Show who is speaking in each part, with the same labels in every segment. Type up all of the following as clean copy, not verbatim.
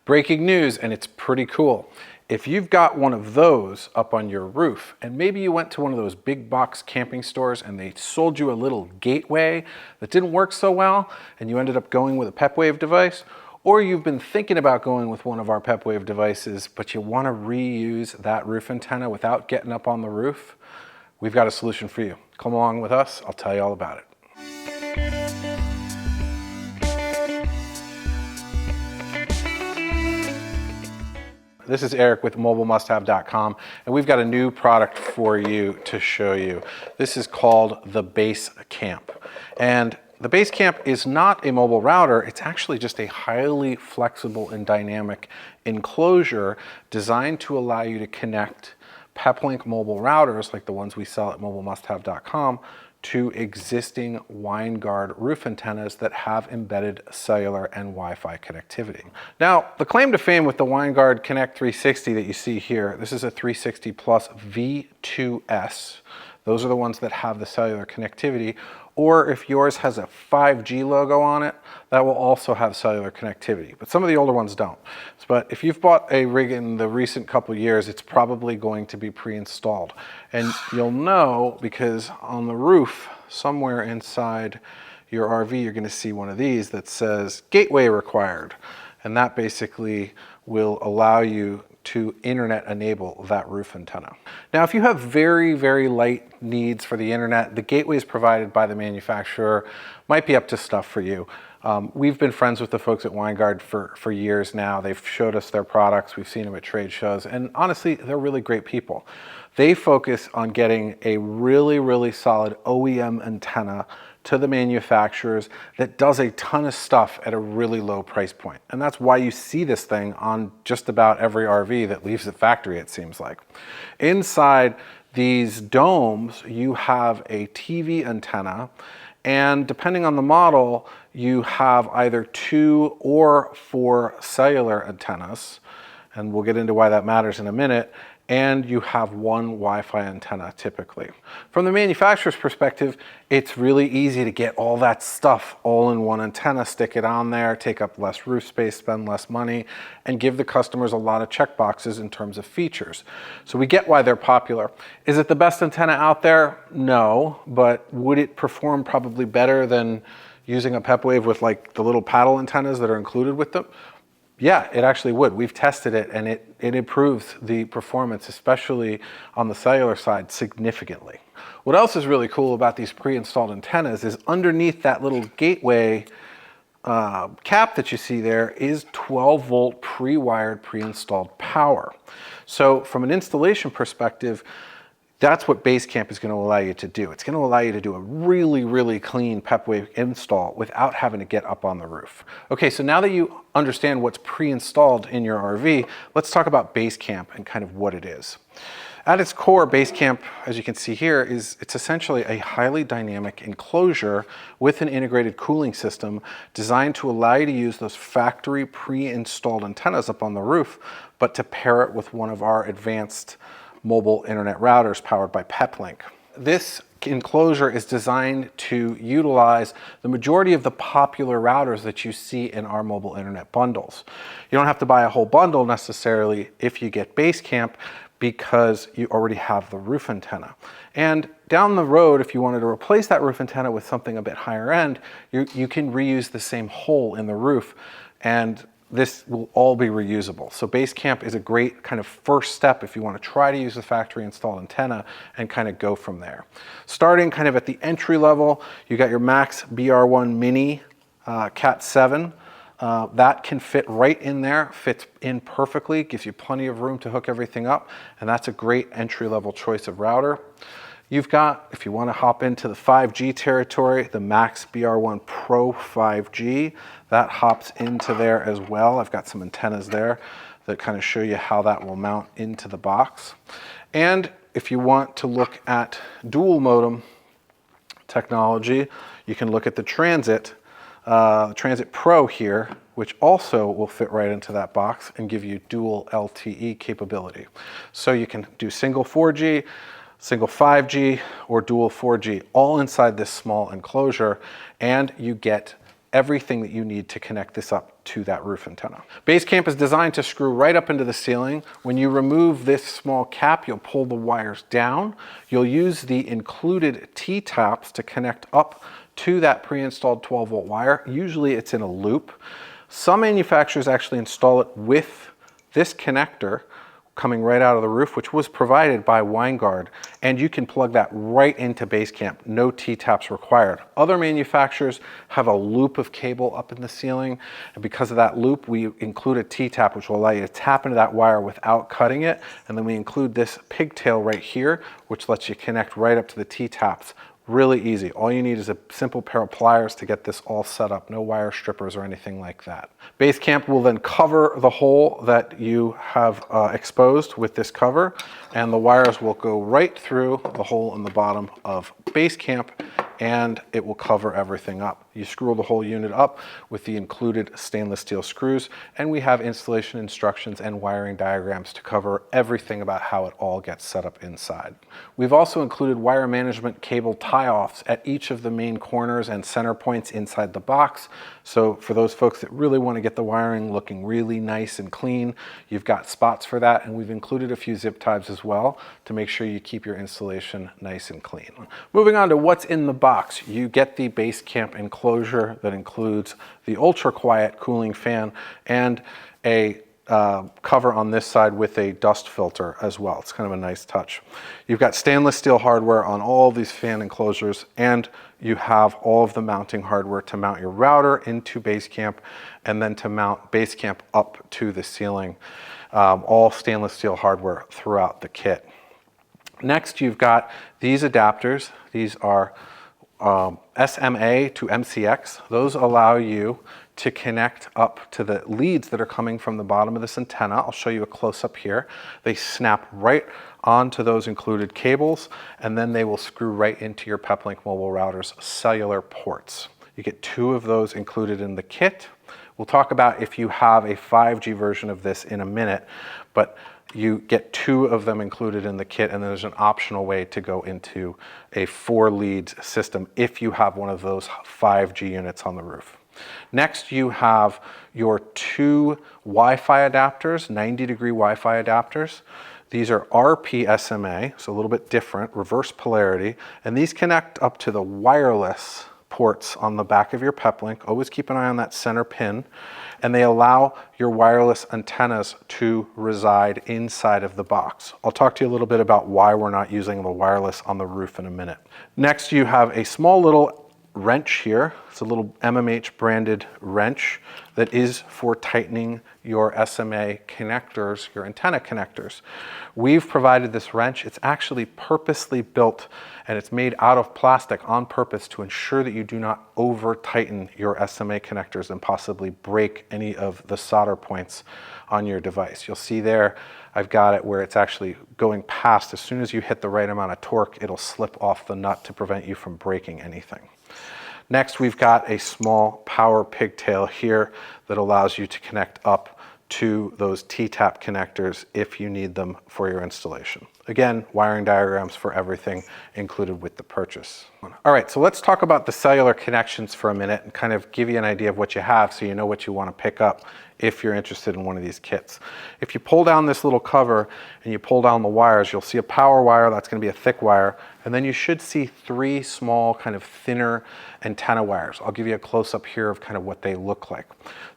Speaker 1: Breaking news, and it's pretty cool. If you've got one of those up on your roof, and maybe you went to one of those big box camping stores and they sold you a little gateway that didn't work so well, and you ended up going with a Pepwave device, or you've been thinking about going with one of our Pepwave devices, but you want to reuse that roof antenna without getting up on the roof, we've got a solution for you. Come along with us, I'll tell you all about it. This is Eric with MobileMustHave.com, and we've got a new product for you to show you. This is called the BaseCamp. And the BaseCamp is not a mobile router, it's actually just a highly flexible and dynamic enclosure designed to allow you to connect Peplink mobile routers, like the ones we sell at MobileMustHave.com, to existing Winegard roof antennas that have embedded cellular and Wi-Fi connectivity. Now, the claim to fame with the Winegard Connect 360 that you see here, this is a 360 Plus V2S. Those are the ones that have the cellular connectivity. Or if yours has a 5G logo on it, that will also have cellular connectivity. But some of the older ones don't. But if you've bought a rig in the recent couple years, it's probably going to be pre-installed. And you'll know because on the roof, somewhere inside your RV, you're going to see one of these that says gateway required. And that basically will allow you to internet enable that roof antenna. Now, if you have very, very light needs for the internet, the gateways provided by the manufacturer might be up to stuff for you. We've been friends with the folks at Winegard for years now. They've showed us their products. We've seen them at trade shows. And honestly, they're really great people. They focus on getting a really, really solid OEM antenna to the manufacturers that does a ton of stuff at a really low price point. And that's why you see this thing on just about every RV that leaves the factory, it seems like. Inside these domes, you have a TV antenna, and depending on the model, you have either 2 or 4 cellular antennas, and we'll get into why that matters in a minute, and you have 1 Wi-Fi antenna typically. From the manufacturer's perspective, it's really easy to get all that stuff all in one antenna, stick it on there, take up less roof space, spend less money, and give the customers a lot of check boxes in terms of features. So we get why they're popular. Is it the best antenna out there? No, but would it perform probably better than using a Pepwave with like the little paddle antennas that are included with them? Yeah, it actually would. We've tested it and it improves the performance, especially on the cellular side, significantly. What else is really cool about these pre-installed antennas is underneath that little gateway cap that you see there is 12 volt pre-wired, pre-installed power. So from an installation perspective, that's what BaseCamp is going to allow you to do. It's going to allow you to do a really, really clean Pepwave install without having to get up on the roof. Okay, so now that you understand what's pre-installed in your RV, let's talk about BaseCamp and kind of what it is. At its core, BaseCamp, as you can see here, it's essentially a highly dynamic enclosure with an integrated cooling system designed to allow you to use those factory pre-installed antennas up on the roof, but to pair it with one of our advanced mobile internet routers powered by Peplink. This enclosure is designed to utilize the majority of the popular routers that you see in our mobile internet bundles. You don't have to buy a whole bundle necessarily if you get BaseCamp because you already have the roof antenna. And down the road, if you wanted to replace that roof antenna with something a bit higher end, you can reuse the same hole in the roof, and this will all be reusable. So BaseCamp is a great kind of first step if you want to try to use the factory installed antenna and kind of go from there. Starting kind of at the entry level, you got your Max BR1 Mini Cat 7. That can fit right in there, fits in perfectly, gives you plenty of room to hook everything up, and that's a great entry-level choice of router. You've got, if you want to hop into the 5G territory, the Max BR1 Pro 5G. That hops into there as well. I've got some antennas there that kind of show you how that will mount into the box. And if you want to look at dual modem technology, you can look at the Transit Pro here, which also will fit right into that box and give you dual LTE capability. So you can do single 4G, single 5G, or dual 4G, all inside this small enclosure, and you get everything that you need to connect this up to that roof antenna. BaseCamp is designed to screw right up into the ceiling. When you remove this small cap, you'll pull the wires down. You'll use the included T-taps to connect up to that pre-installed 12-volt wire. Usually it's in a loop. Some manufacturers actually install it with this connector coming right out of the roof, which was provided by Winegard, and you can plug that right into BaseCamp, no T-taps required. Other manufacturers have a loop of cable up in the ceiling, and because of that loop, we include a T-tap, which will allow you to tap into that wire without cutting it, and then we include this pigtail right here, which lets you connect right up to the T-taps. Really easy. All you need is a simple pair of pliers to get this all set up. No wire strippers or anything like that. BaseCamp will then cover the hole that you have exposed with this cover, and the wires will go right through the hole in the bottom of BaseCamp, and it will cover everything up. You screw the whole unit up with the included stainless steel screws, and we have installation instructions and wiring diagrams to cover everything about how it all gets set up inside. We've also included wire management cable tie-offs at each of the main corners and center points inside the box. So for those folks that really want to get the wiring looking really nice and clean, you've got spots for that, and we've included a few zip ties as well to make sure you keep your installation nice and clean. Moving on to what's in the box, you get the BaseCamp enclosure that includes the ultra quiet cooling fan and a cover on this side with a dust filter as well. It's kind of a nice touch. You've got stainless steel hardware on all these fan enclosures, and you have all of the mounting hardware to mount your router into BaseCamp and then to mount BaseCamp up to the ceiling. All stainless steel hardware throughout the kit. Next, you've got these adapters. These are SMA to MCX. Those allow you to connect up to the leads that are coming from the bottom of this antenna. I'll show you a close-up here. They snap right onto those included cables, and then they will screw right into your Peplink mobile router's cellular ports. You get 2 of those included in the kit. We'll talk about if you have a 5G version of this in a minute, but you get 2 of them included in the kit, and there's an optional way to go into a 4-lead system if you have one of those 5G units on the roof. Next, you have your 2 Wi-Fi adapters, 90-degree Wi-Fi adapters. These are RP-SMA, so a little bit different, reverse polarity, and these connect up to the wireless ports on the back of your Peplink. Always keep an eye on that center pin, and they allow your wireless antennas to reside inside of the box. I'll talk to you a little bit about why we're not using the wireless on the roof in a minute. Next, you have a small little wrench here. It's a little MMH branded wrench that is for tightening your SMA connectors, your antenna connectors. We've provided this wrench. It's actually purposely built, and it's made out of plastic on purpose to ensure that you do not over tighten your SMA connectors and possibly break any of the solder points on your device. You'll see there, I've got it where it's actually going past. As soon as you hit the right amount of torque, it'll slip off the nut to prevent you from breaking anything. Next, we've got a small power pigtail here that allows you to connect up to those T-tap connectors if you need them for your installation. Again, wiring diagrams for everything included with the purchase. All right, so let's talk about the cellular connections for a minute and kind of give you an idea of what you have so you know what you want to pick up if you're interested in one of these kits. If you pull down this little cover and you pull down the wires, you'll see a power wire. That's going to be a thick wire, and then you should see 3 small kind of thinner antenna wires. I'll give you a close-up here of kind of what they look like.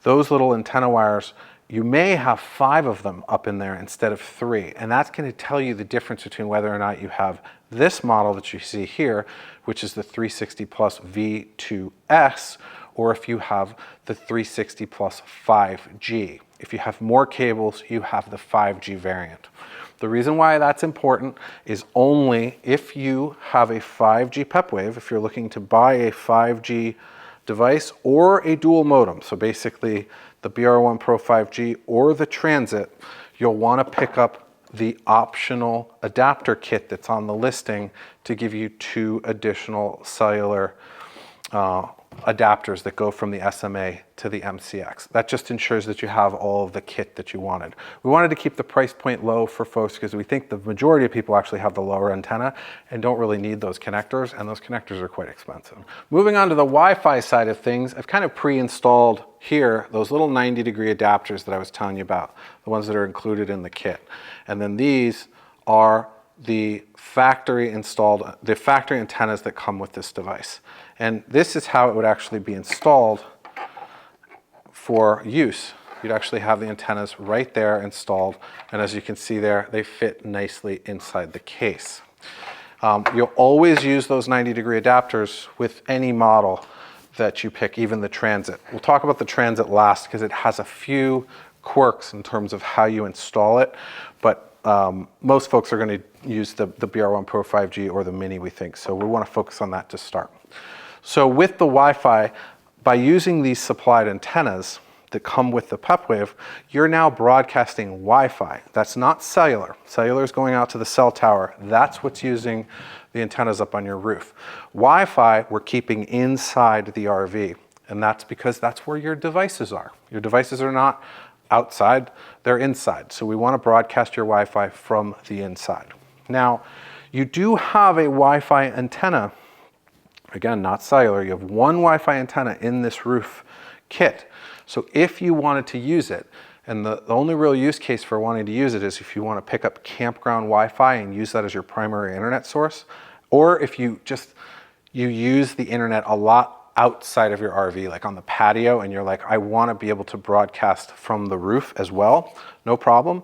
Speaker 1: Those little antenna wires, you may have 5 of them up in there instead of 3, and that's going to tell you the difference between whether or not you have this model that you see here, which is the 360 Plus V2S, or if you have the 360 Plus 5G. If you have more cables, you have the 5G variant. The reason why that's important is only if you have a 5G PepWave, if you're looking to buy a 5G device or a dual modem, so basically the BR1 Pro 5G or the Transit, you'll want to pick up the optional adapter kit that's on the listing to give you 2 additional cellular adapters that go from the SMA to the MCX. That just ensures that you have all of the kit that you wanted. We wanted to keep the price point low for folks because we think the majority of people actually have the lower antenna and don't really need those connectors, and those connectors are quite expensive. Moving on to the Wi-Fi side of things, I've kind of pre-installed here those little 90-degree adapters that I was telling you about, the ones that are included in the kit. And then these are the factory antennas that come with this device. And this is how it would actually be installed for use. You'd actually have the antennas right there installed, and as you can see there, they fit nicely inside the case. You'll always use those 90-degree adapters with any model that you pick, even the Transit. We'll talk about the Transit last because it has a few quirks in terms of how you install it, but most folks are going to use the BR1 Pro 5G or the Mini, we think, so we want to focus on that to start. So with the Wi-Fi, by using these supplied antennas that come with the Peplink, you're now broadcasting Wi-Fi. That's not cellular. Cellular is going out to the cell tower. That's what's using the antennas up on your roof. Wi-Fi, we're keeping inside the RV, and that's because that's where your devices are. Your devices are not outside, they're inside. So we want to broadcast your Wi-Fi from the inside. Now, you do have a Wi-Fi antenna. Again, not cellular. You have one Wi-Fi antenna in this roof kit. So if you wanted to use it, and the only real use case for wanting to use it is if you want to pick up campground Wi-Fi and use that as your primary internet source, or if you use the internet a lot outside of your RV, like on the patio, and you're like, I want to be able to broadcast from the roof as well, no problem.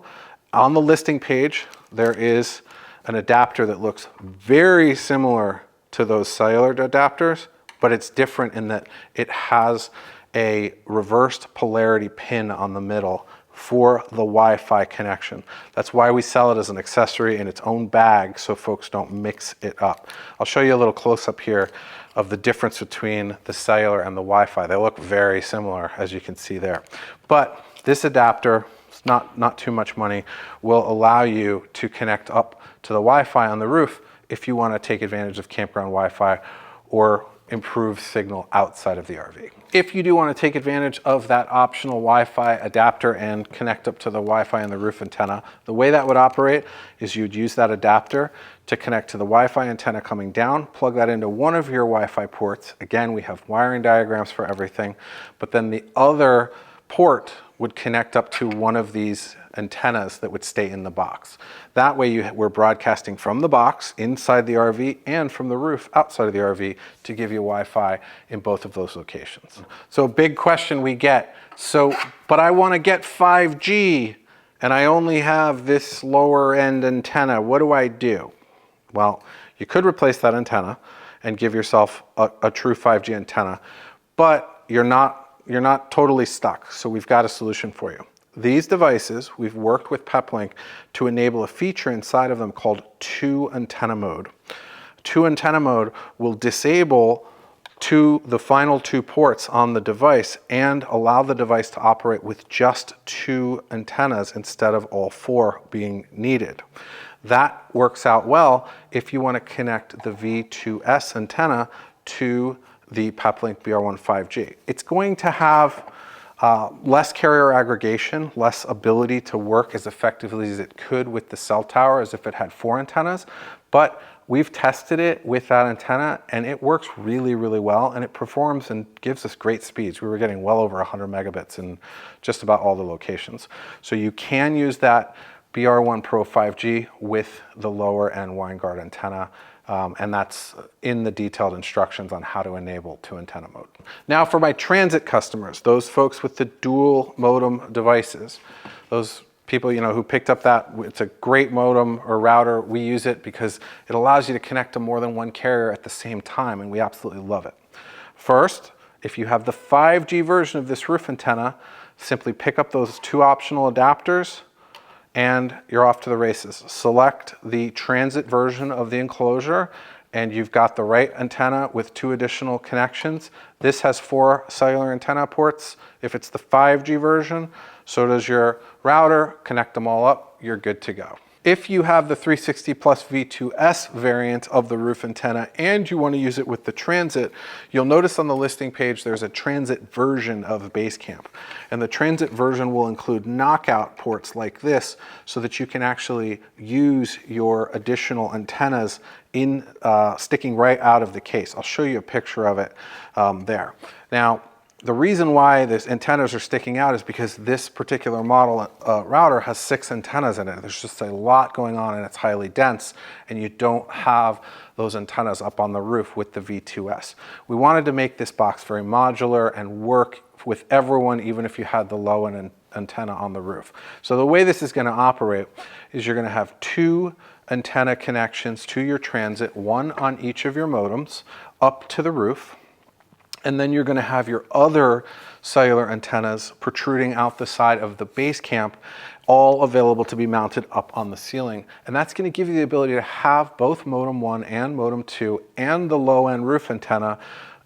Speaker 1: On the listing page, there is an adapter that looks very similar to those cellular adapters, but it's different in that it has a reversed polarity pin on the middle for the Wi-Fi connection. That's why we sell it as an accessory in its own bag so folks don't mix it up. I'll show you a little close-up here of the difference between the cellular and the Wi-Fi. They look very similar, as you can see there. But this adapter, it's not too much money, will allow you to connect up to the Wi-Fi on the roof if you want to take advantage of campground Wi-Fi or improve signal outside of the RV. If you do want to take advantage of that optional Wi-Fi adapter and connect up to the Wi-Fi on the roof antenna, the way that would operate is you'd use that adapter to connect to the Wi-Fi antenna coming down, plug that into one of your Wi-Fi ports. Again, we have wiring diagrams for everything, but then the other port would connect up to one of these antennas that would stay in the box. That way we're broadcasting from the box inside the RV and from the roof outside of the RV to give you Wi-Fi in both of those locations. So a big question we get, but I want to get 5G and I only have this lower end antenna. What do I do? Well, you could replace that antenna and give yourself a true 5G antenna, but you're not totally stuck. So we've got a solution for you. These devices, we've worked with Peplink to enable a feature inside of them called 2 antenna mode. 2 antenna mode will disable the final 2 ports on the device and allow the device to operate with just 2 antennas instead of all 4 being needed. That works out well if you want to connect the V2S antenna to the Peplink BR1 5G. It's going to have less carrier aggregation, less ability to work as effectively as it could with the cell tower as if it had 4 antennas, but we've tested it with that antenna and it works really, really well, and it performs and gives us great speeds. We were getting well over 100 megabits in just about all the locations. So you can use that BR1 Pro 5G with the lower end Winegard antenna. And that's in the detailed instructions on how to enable 2 antenna mode. Now for my Transit customers, those folks with the dual modem devices, those people who picked up it's a great modem or router. We use it because it allows you to connect to more than one carrier at the same time, and we absolutely love it. First, if you have the 5G version of this roof antenna, simply pick up those 2 optional adapters and you're off to the races. Select the Transit version of the enclosure and you've got the right antenna with 2 additional connections. This has 4 cellular antenna ports. If it's the 5G version, so does your router. Connect them all up, you're good to go. If you have the 360 Plus V2S variant of the roof antenna and you want to use it with the Transit, you'll notice on the listing page there's a Transit version of BaseCamp. And the Transit version will include knockout ports like this so that you can actually use your additional antennas in sticking right out of the case. I'll show you a picture of it there. Now, the reason why these antennas are sticking out is because this particular model router has 6 antennas in it. There's just a lot going on and it's highly dense, and you don't have those antennas up on the roof with the V2S. We wanted to make this box very modular and work with everyone, even if you had the low end antenna on the roof. So the way this is going to operate is you're going to have 2 antenna connections to your Transit, 1 on each of your modems up to the roof. And then you're going to have your other cellular antennas protruding out the side of the BaseCamp, all available to be mounted up on the ceiling. And that's going to give you the ability to have both modem 1 and modem 2 and the low-end roof antenna,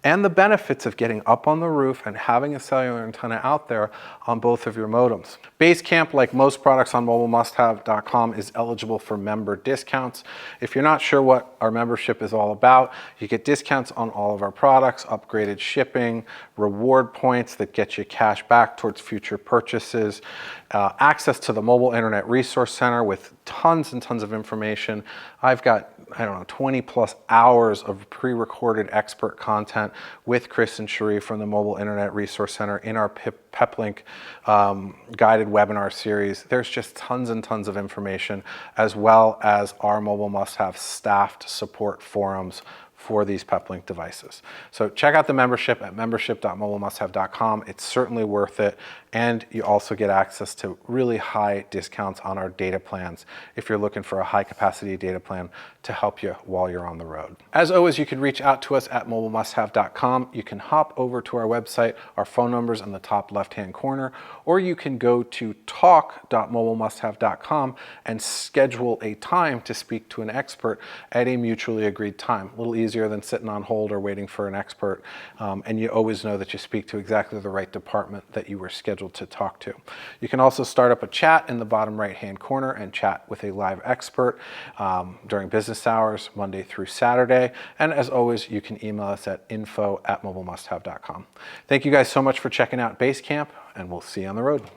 Speaker 1: and the benefits of getting up on the roof and having a cellular antenna out there on both of your modems. BaseCamp, like most products on MobileMustHave.com, is eligible for member discounts. If you're not sure what our membership is all about, you get discounts on all of our products, upgraded shipping, reward points that get you cash back towards future purchases, access to the Mobile Internet Resource Center with tons and tons of information. I've got, 20 plus hours of pre-recorded expert content with Chris and Cherie from the Mobile Internet Resource Center in our Peplink guided webinar series. There's just tons and tons of information, as well as our Mobile Must Have staffed support forums for these Peplink devices. So check out the membership at membership.mobilemusthave.com. It's certainly worth it. And you also get access to really high discounts on our data plans if you're looking for a high capacity data plan to help you while you're on the road. As always, you can reach out to us at MobileMustHave.com. You can hop over to our website. Our phone number's in the top left-hand corner, or you can go to talk.mobilemusthave.com and schedule a time to speak to an expert at a mutually agreed time. A little easier than sitting on hold or waiting for an expert. And you always know that you speak to exactly the right department that you were scheduled to talk to. You can also start up a chat in the bottom right-hand corner and chat with a live expert during business hours, Monday through Saturday. And as always, you can email us at info@mobilemusthave.com. Thank you guys so much for checking out BaseCamp, and we'll see you on the road.